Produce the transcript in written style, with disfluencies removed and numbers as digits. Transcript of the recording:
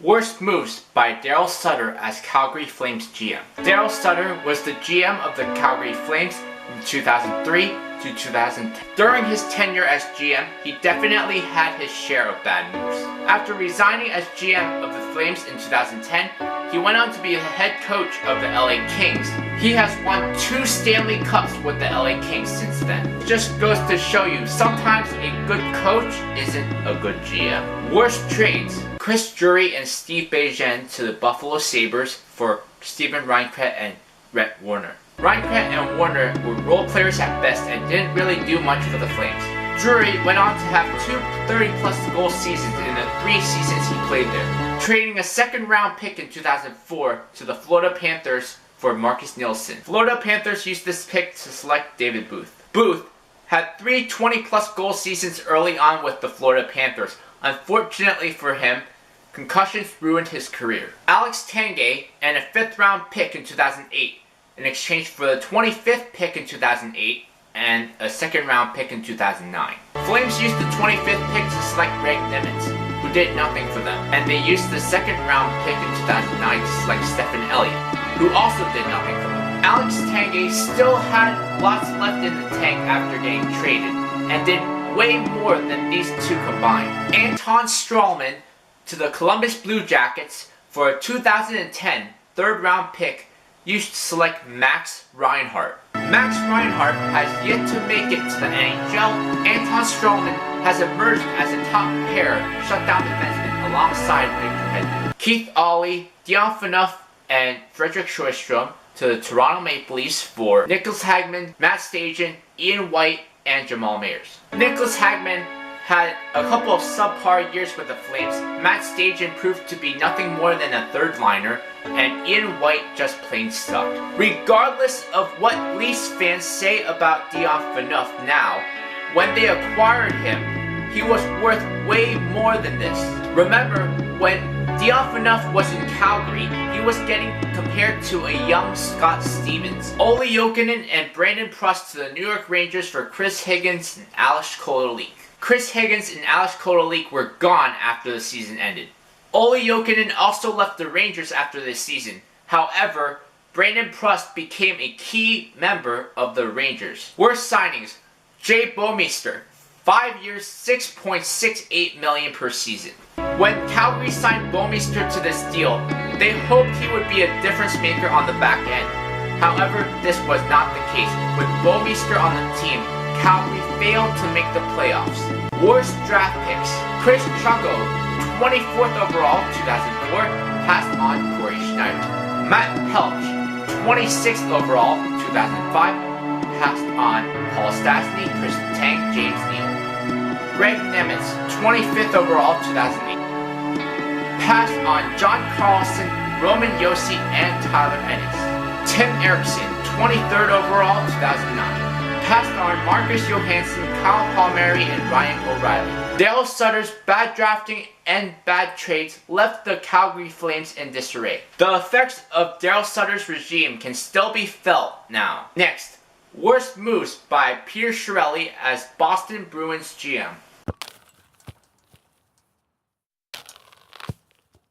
Worst moves by Darryl Sutter as Calgary Flames GM. Darryl Sutter was the GM of the Calgary Flames from 2003 to 2010. During his tenure as GM, he definitely had his share of bad moves. After resigning as GM of the Flames in 2010, he went on to be the head coach of the LA Kings. He has won 2 Stanley Cups with the LA Kings since then. It just goes to show you, sometimes a good coach isn't a good GM. Worst trades. Chris Drury and Steve Bajan to the Buffalo Sabres for Steven Reinprecht and Rhett Warner. Reinprecht and Warner were role players at best and didn't really do much for the Flames. Drury went on to have 2 30-plus goal seasons in the 3 seasons he played there, trading a second-round pick in 2004 to the Florida Panthers for Marcus Nilson. Florida Panthers used this pick to select David Booth. Booth had 3 20-plus goal seasons early on with the Florida Panthers. Unfortunately for him, concussions ruined his career. Alex Tanguay and a 5th-round pick in 2008 in exchange for the 25th pick in 2008 and a 2nd-round pick in 2009. Flames used the 25th pick to select Nemisz, who did nothing for them, and they used the 2nd-round pick in 2009 to select Stefan Elliott, who also did nothing for them. Alex Tanguay still had lots left in the tank after getting traded, and did way more than these 2 combined. Anton Stralman to the Columbus Blue Jackets for a 2010 3rd-round pick used to select Max Reinhart. Max Reinhart has yet to make it to the NHL. Anton Stralman has emerged as a top pair shutdown defenseman alongside Victor Hedman. Keith Aulie, Dion Phaneuf, and Fredrick Sjostrom to the Toronto Maple Leafs for Niklas Hagman, Matt Stajan, Ian White, and Jamal. Niklas Hagman had a couple of subpar years with the Flames. Matt Stajan proved to be nothing more than a 3rd liner, and Ian White just plain sucked. Regardless of what Leafs fans say about Dion Phaneuf now, when they acquired him, he was worth way more than this. Remember, when Dion Phaneuf was in Calgary, he was getting compared to a young Scott Stevens. Aulie Jokinen and Brandon Prust to the New York Rangers for Chris Higgins and Alex Kotolik. Chris Higgins and Alex Kotolik were gone after the season ended. Aulie Jokinen also left the Rangers after this season. However, Brandon Prust became a key member of the Rangers. Worst signings. Bouwmeester, 5 years, $6.68 million per season. When Calgary signed Bouwmeester to this deal, they hoped he would be a difference maker on the back end. However, this was not the case. With Bouwmeester on the team, Calgary failed to make the playoffs. Worst draft picks. Kris Chucko, 24th overall, 2004, passed on Cory Schneider. Matt Pelch, 26th overall, 2005, passed on Paul Stastny, Chris Letang, James Neal. Greg Nemisz, 25th overall, 2008, passed on John Carlson, Roman Josi, and Tyler Ennis. Tim Erickson, 23rd overall, 2009. Passed on Marcus Johansson, Kyle Palmieri, and Ryan O'Reilly. Darryl Sutter's bad drafting and bad trades left the Calgary Flames in disarray. The effects of Darryl Sutter's regime can still be felt now. Next, worst moves by Peter Chiarelli as Boston Bruins GM.